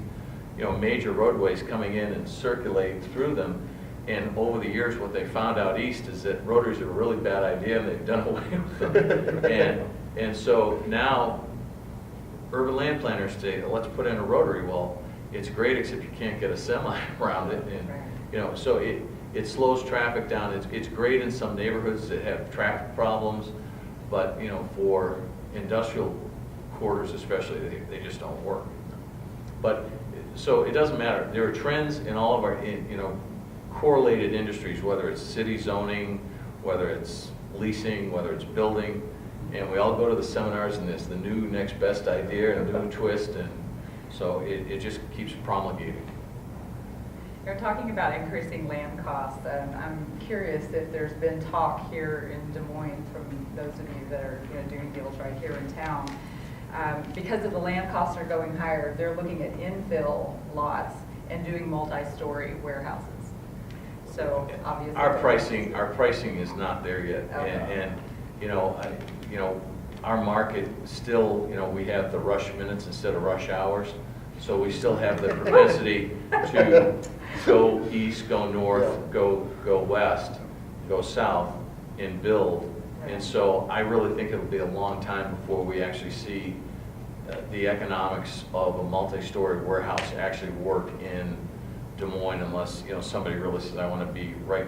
major roadways coming in and circulate through them. And over the years, what they found out east is that rotaries are a really bad idea, and they've done away with them. And so now, urban land planners say, let's put in a rotary. Well, it's great, except you can't get a semi around it, and so it slows traffic down. It's great in some neighborhoods that have traffic problems, but for industrial quarters especially, they just don't work. But so it doesn't matter. There are trends in all of our correlated industries, whether it's city zoning, whether it's leasing, whether it's building, and we all go to the seminars, and it's the new next best idea and a new twist, and so it just keeps promulgating. You're talking about increasing land costs, and I'm curious if there's been talk here in Des Moines from those of you that are doing deals right here in town. Because of the land costs are going higher, they're looking at infill lots and doing multi-story warehouses. So obviously. Our pricing is not there yet, Okay. and our market still, we have the rush minutes instead of rush hours, so we still have the propensity to go east, go north, go west, go south, and build. And so I really think it'll be a long time before we actually see the economics of a multi-story warehouse actually work in Des Moines, unless, somebody really says, I want to be right,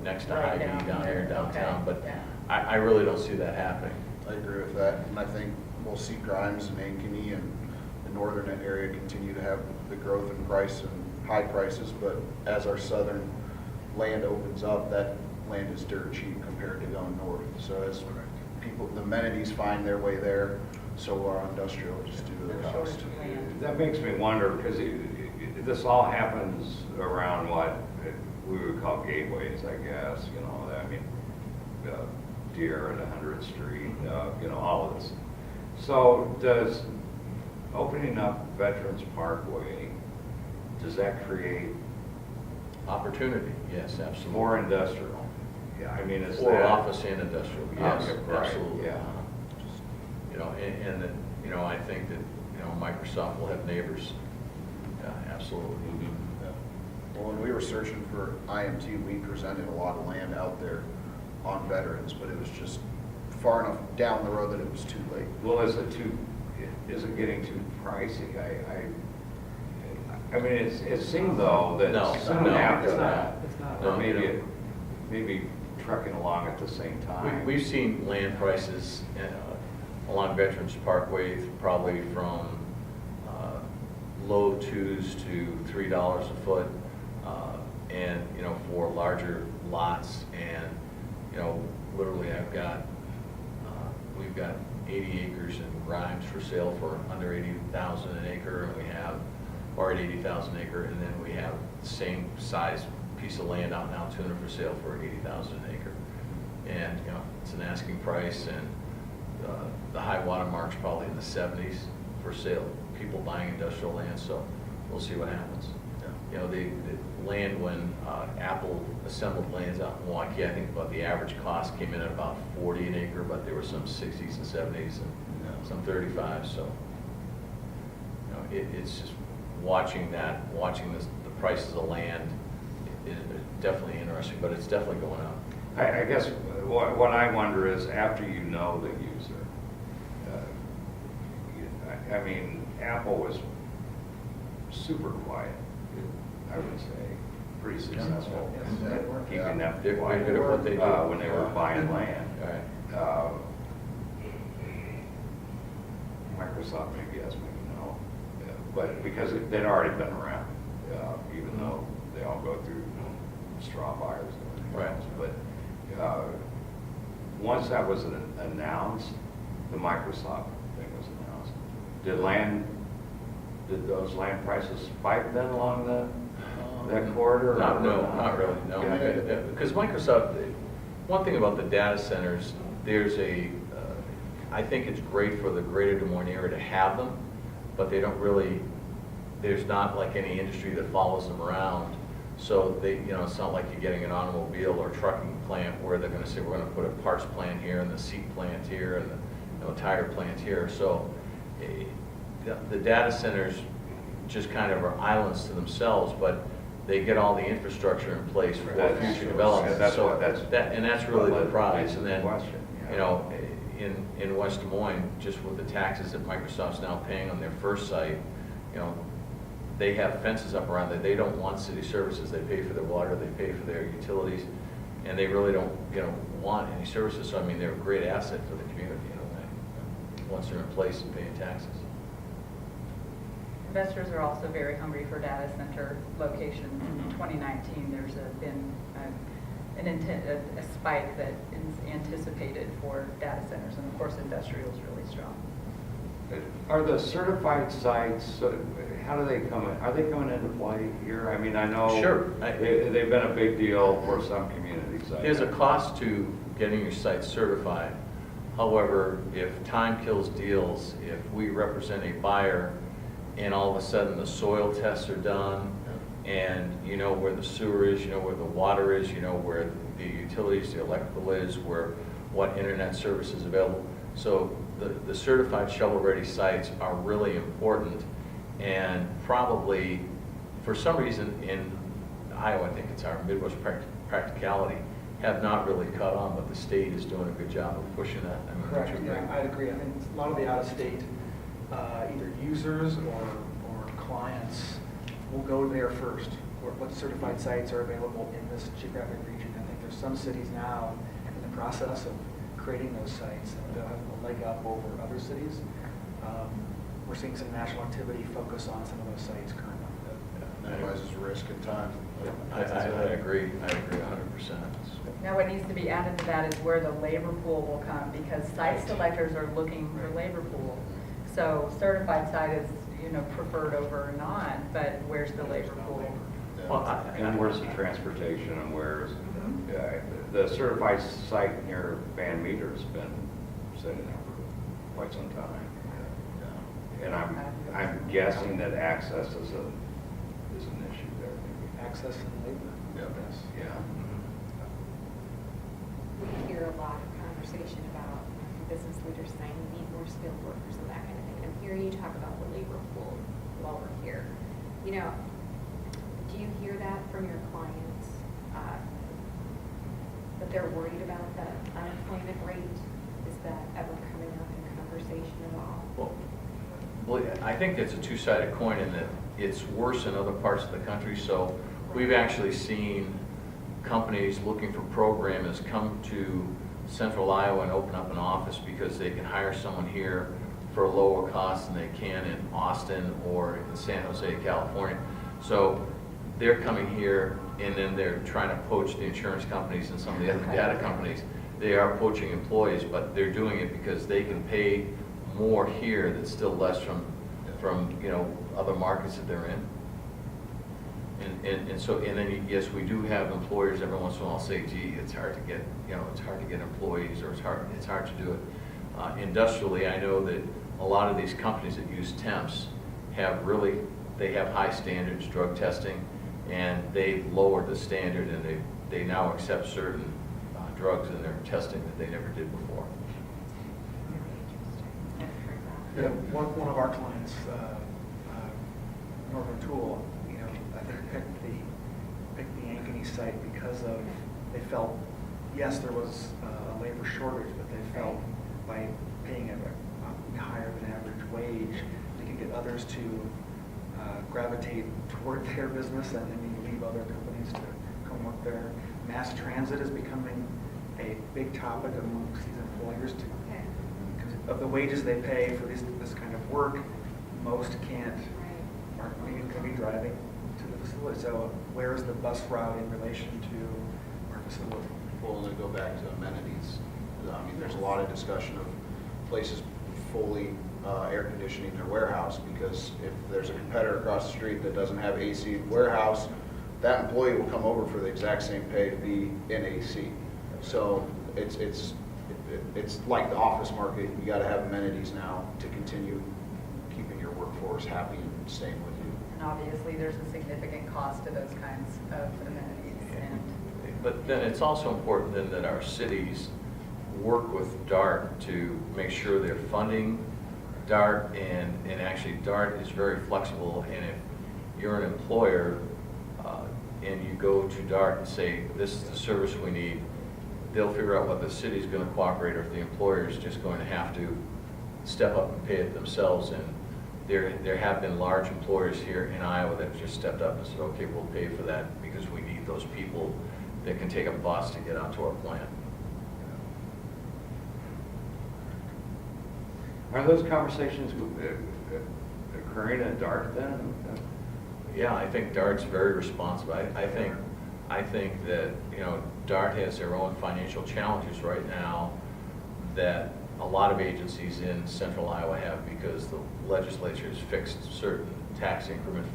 next to Right Hy-Vee down here in downtown. Okay. But Yeah. I really don't see that happening. I agree with that, and I think we'll see Grimes and Ankeny and the northern area continue to have the growth in price and high prices, but as our southern land opens up, that land is dirt cheap compared to going north. So as people, the amenities find their way there, so will our industrial, just due to the There's cost. shortage of land. That makes me wonder, because this all happens around what we would call gateways, I guess, Deer at 100th Street, all of this. So does opening up Veterans Parkway, does that create Opportunity, yes, absolutely. more industrial? Yeah, I mean, is Or that? office and industrial, yes, Okay, right, absolutely. yeah. And then, I think that, Microsoft will have neighbors. Yeah, absolutely. Yeah. Well, when we were searching for IMT, we presented a lot of land out there on veterans, but it was just far enough down the road that it was too late. Well, is it getting too pricey? I mean, it seemed though that No, soon no, after it's not. that, It's not. or maybe trucking along at the same time. We've seen land prices along Veterans Parkway probably from low twos to $3 a foot, and, you know, for larger lots. And, you know, literally we've got 80 acres in Grimes for sale for under 80,000 an acre, and we have, or at 80,000 an acre, and then we have the same size piece of land out in Altoona for sale for 80,000 an acre. And, you know, it's an asking price, and the high water mark's probably in the 70s for sale, people buying industrial land, so we'll see what happens. You know, the land when Apple assembled lands out in Milwaukee, I think about the average cost came in at about 40 an acre, but there were some 60s and 70s and some 35s, so, you know, it's just watching the prices of land is definitely interesting, but it's definitely going up. I guess what I wonder is, after you know the user, I mean, Apple was super quiet, I would say, pretty successful Yes. in keeping them They're quiet good at what they do. when they were buying land. Right. Microsoft maybe yes, maybe no, but because they'd already been around, even though they all go through straw buyers and everything Right. else. But once that was announced, the Microsoft thing was announced. Did those land prices spike then along that corridor? No, not really, no. Yeah. Because Microsoft, one thing about the data centers, I think it's great for the greater Des Moines area to have them, but they don't really, there's not like any industry that follows them around. So it's not like you're getting an automobile or trucking plant where they're gonna say, we're gonna put a parts plant here and the seat plant here and the tire plant here. So the data centers just kind of are islands to themselves, but they get all the infrastructure in place for That's future true. development. That's So what- that's- that's really the prize. And then, Question, yeah. you know, in West Des Moines, just with the taxes that Microsoft's now paying on their first site, you know, they have fences up around there. They don't want city services. They pay for their water, they pay for their utilities, and they really don't, you know, want any services. So, I mean, they're a great asset for the community, you know, once they're in place and paying taxes. Investors are also very hungry for data center locations. In 2019, there's been a spike that is anticipated for data centers, and of course, industrial is really strong. Are the certified sites, how do they come in? Are they coming into play here? I mean, I know Sure. they've been a big deal for some communities. There's a cost to getting your site certified. However, if time kills deals, if we represent a buyer and all of a sudden the soil tests are done and you know where the sewer is, you know where the water is, you know where the utilities, the electrical is, what internet service is available. So the certified shovel-ready sites are really important, and probably, for some reason in Iowa, I think it's our Midwest practicality, have not really caught on, but the state is doing a good job of pushing that. I mean, Correct, don't you yeah, agree? I'd agree. I think a lot of the out-of-state, either users or clients will go there first. What certified sites are available in this geographic region? I think there's some cities now in the process of creating those sites, and they'll have a leg up over other cities. We're seeing some national activity focus on some of those sites currently. Minimizes risk and time. I agree. I agree 100%. Now, what needs to be added to that is where the labor pool will come, because site selectors are looking for labor pool. So certified site is, preferred over non, but where's the labor pool? Well, And where's the transportation and where's, the certified site near Van Meter's been sitting there for quite some time. And I'm guessing that access is an issue there, maybe. Access and labor. Yes. Yeah. We hear a lot of conversation about business leaders saying we need more skilled workers and that kind of thing. And I'm hearing you talk about the labor pool while we're here. Do you hear that from your clients? That they're worried about the unemployment rate? Is that ever coming up in conversation at all? Well, I think it's a two-sided coin in that it's worse in other parts of the country. So we've actually seen companies looking for programmers come to central Iowa and open up an office because they can hire someone here for a lower cost than they can in Austin or in San Jose, California. So they're coming here and then they're trying to poach the insurance companies and some of the other data companies. They are poaching employees, but they're doing it because they can pay more here that's still less from other markets that they're in. And then yes, we do have employers every once in a while say, gee, it's hard to get employees, or it's hard to do it. Industrially, I know that a lot of these companies that use temps they have high standards, drug testing, and they've lowered the standard, and they now accept certain drugs in their testing that they never did before. Yeah, one of our clients, Northern Tool, I think picked the Ankeny site because they felt, yes, there was a labor shortage, but they felt by paying a higher than average wage, they could get others to gravitate toward their business, and then you leave other companies to come work there. Mass transit is becoming a big topic amongst these employers too. Okay. Because of the wages they pay for this kind of work, most aren't even going to be driving to the facility. So where is the bus route in relation to our facility? Well, to go back to amenities, I mean, there's a lot of discussion of places fully air conditioning their warehouse, because if there's a competitor across the street that doesn't have AC warehouse, that employee will come over for the exact same pay to be in AC. So it's like the office market. You got to have amenities now to continue keeping your workforce happy and staying with you. And obviously, there's a significant cost to those kinds of amenities. But then it's also important then that our cities work with DART to make sure they're funding DART, and actually DART is very flexible, and if you're an employer and you go to DART and say, this is the service we need, they'll figure out whether the city's going to cooperate or if the employer is just going to have to step up and pay it themselves. And there have been large employers here in Iowa that have just stepped up and said, okay, we'll pay for that because we need those people that can take a bus to get onto our plant. Are those conversations occurring at DART then? Yeah, I think DART's very responsive. I think that, DART has their own financial challenges right now that a lot of agencies in central Iowa have, because the legislature has fixed certain tax increment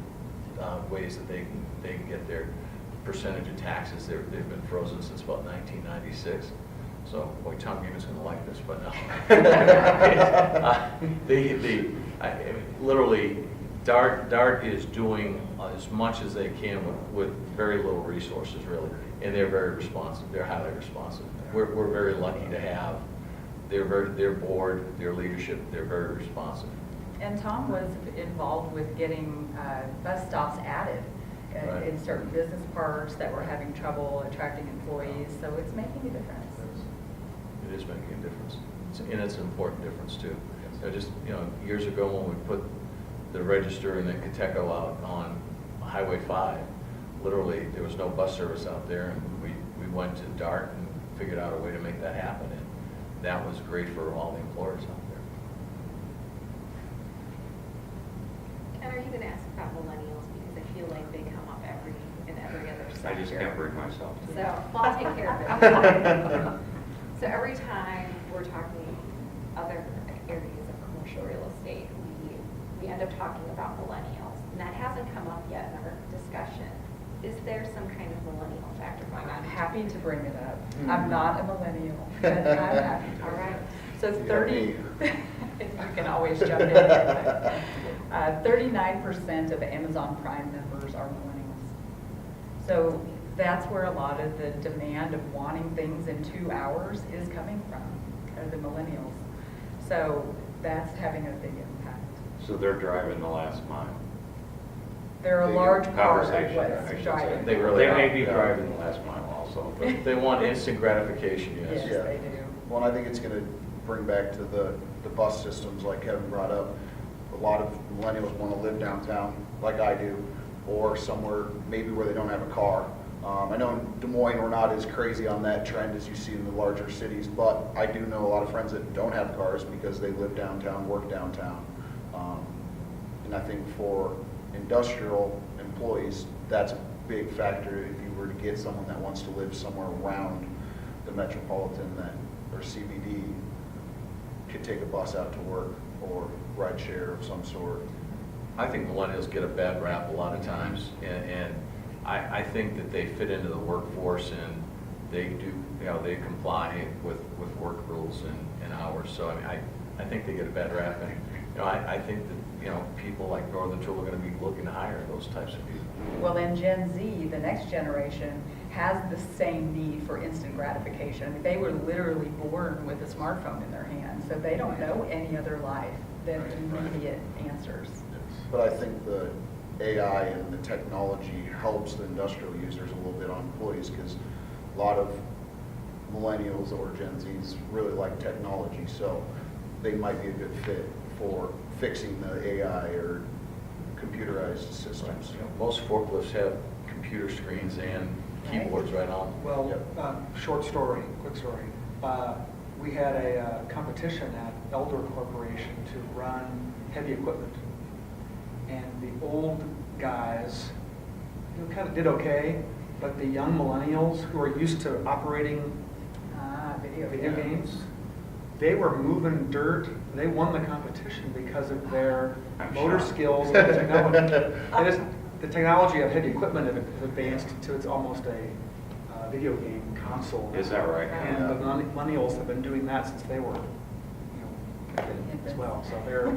ways that they can get their percentage of taxes. They've been frozen since about 1996. So, boy, Tom Gamon's going to like this, but no. Literally, DART is doing as much as they can with very little resources, really, and they're very responsive. They're highly responsive. We're very lucky to have their board, their leadership. They're very responsive. And Tom was involved with getting bus stops added Right. in certain business parks that were having trouble attracting employees, so it's making a difference. It is making a difference, and it's an important difference too. Years ago when we put the register in the Cateco out on Highway 5, literally there was no bus service out there, and we went to DART and figured out a way to make that happen, and that was great for all the employers out there. And are you going to ask about millennials, because I feel like they come up in every other sector. I just can't bring myself to. So I'll take care of it. So every time we're talking other areas of commercial real estate, we end up talking about millennials, and that hasn't come up yet in our discussion. Is there some kind of millennial factor going on? I'm happy to bring it up. I'm not a millennial, but I'm happy to. All right. So You got 30, me. you can always jump in. 39% of Amazon Prime members are millennials. So that's where a lot of the demand of wanting things in 2 hours is coming from, are the millennials. So that's having a big impact. So they're driving the last mile. They're a Big large part of Conversation, I what's should say. driving. They really They may are, be yeah. driving the last mile also. But they want instant gratification, yes. Yes, they do. Well, and I think it's going to bring back to the bus systems like Kevin brought up. A lot of millennials want to live downtown like I do, or somewhere maybe where they don't have a car. I know in Des Moines we're not as crazy on that trend as you see in the larger cities, but I do know a lot of friends that don't have cars because they live downtown, work downtown. And I think for industrial employees, that's a big factor if you were to get someone that wants to live somewhere around the metropolitan that, or CBD, could take a bus out to work or ride share of some sort. I think millennials get a bad rap a lot of times, and I think that they fit into the workforce and they do, they comply with work rules and hours. So I mean, I think they get a bad rap, and I think that people like Northern Tool are going to be looking to hire those types of people. Well, and Gen Z, the next generation, has the same need for instant gratification. I mean, they were literally born with a smartphone in their hand, so they don't know any other life than immediate answers. But I think the AI and the technology helps the industrial users a little bit on employees, because a lot of millennials or Gen Zs really like technology, so they might be a good fit for fixing the AI or computerized systems. Most forklifts have computer screens and keyboards right on them. Well, quick story. We had a competition at Elder Corporation to run heavy equipment. And the old guys, kind of did okay, but the young millennials who are used to operating video games, they were moving dirt. They won the competition because of their motor skills and the technology. The technology of heavy equipment has advanced to it's almost a video game console. Is that right? And the millennials have been doing that since they were, as well. So they're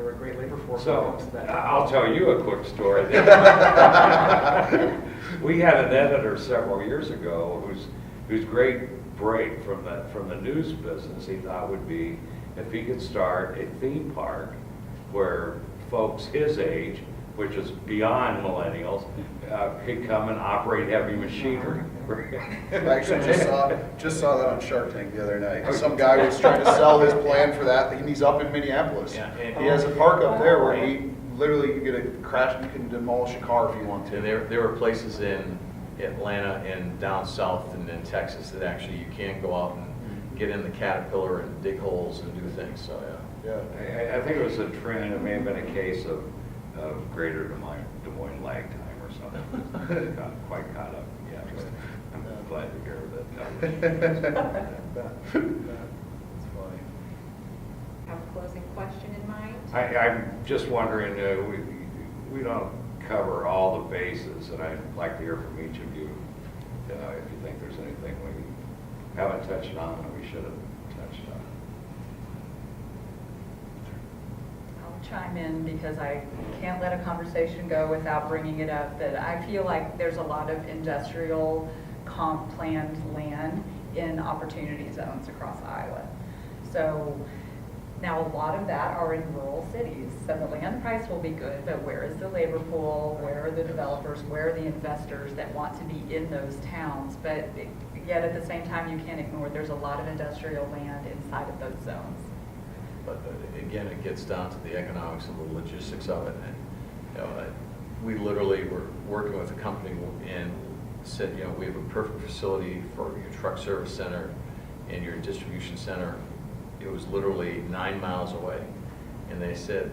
a great labor force. when it So, comes to that. I'll tell you a quick story. We had an editor several years ago whose great break from the news business he thought would be if he could start a theme park where folks his age, which is beyond millennials, could come and operate heavy machinery. I actually just saw that on Shark Tank the other night. Some guy was trying to sell his plan for that, and he's up in Minneapolis. Yeah, and- He has a park up there where he literally you get a crash, you can demolish a car if you want to. And there were places in Atlanta and down south and in Texas that actually you can go out and get in the Caterpillar and dig holes and do things, so yeah. Yeah. I think it was a trend, it may have been a case of greater Des Moines lag time or something. Got quite caught up. Yeah, I'm glad to hear that. That's funny. Have a closing question in mind? I'm just wondering, we don't cover all the bases, and I'd like to hear from each of you if you think there's anything we haven't touched on that we should have touched on. I'll chime in because I can't let a conversation go without bringing it up, that I feel like there's a lot of industrial comp planned land in opportunity zones across Iowa. So now a lot of that are in rural cities, so the land price will be good, but where is the labor pool? Where are the developers? Where are the investors that want to be in those towns? But yet at the same time, you can't ignore there's a lot of industrial land inside of those zones. But again, it gets down to the economics and the logistics of it. And we literally were working with a company and said, we have a perfect facility for your truck service center and your distribution center. It was literally 9 miles away, and they said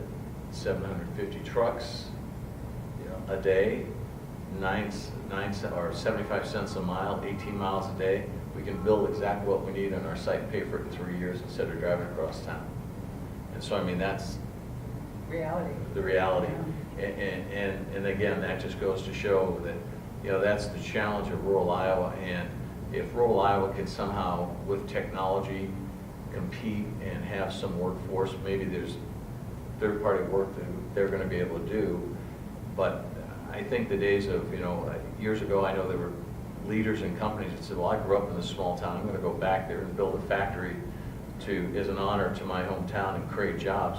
750 trucks a day, 75 cents a mile, 18 miles a day. We can build exactly what we need on our site, pay for it in 3 years instead of driving across town. And so, I mean, that's Reality. the reality. And again, that just goes to show that, that's the challenge of rural Iowa. And if rural Iowa can somehow, with technology, compete and have some workforce, maybe there's third-party work that they're going to be able to do. But I think the days of, years ago, I know there were leaders and companies that said, well, I grew up in this small town, I'm going to go back there and build a factory as an honor to my hometown and create jobs.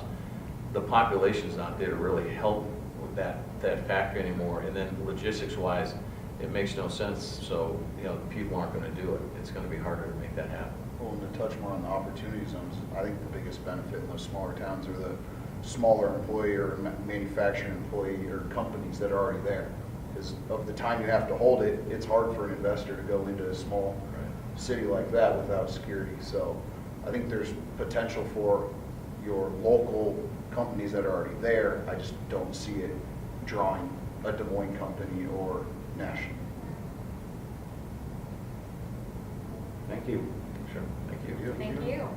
The population's not there to really help with that factory anymore. And then logistics-wise, it makes no sense. So, the people aren't going to do it. It's going to be harder to make that happen. Well, and to touch more on the opportunity zones, I think the biggest benefit in those smaller towns are the smaller employee or manufacturing employee or companies that are already there. Because of the time you have to hold it, it's hard for an investor to go into a small city like that without security. So I think there's potential for your local companies that are already there. I just don't see it drawing a Des Moines company or national. Thank you. Sure, thank you. Thank you.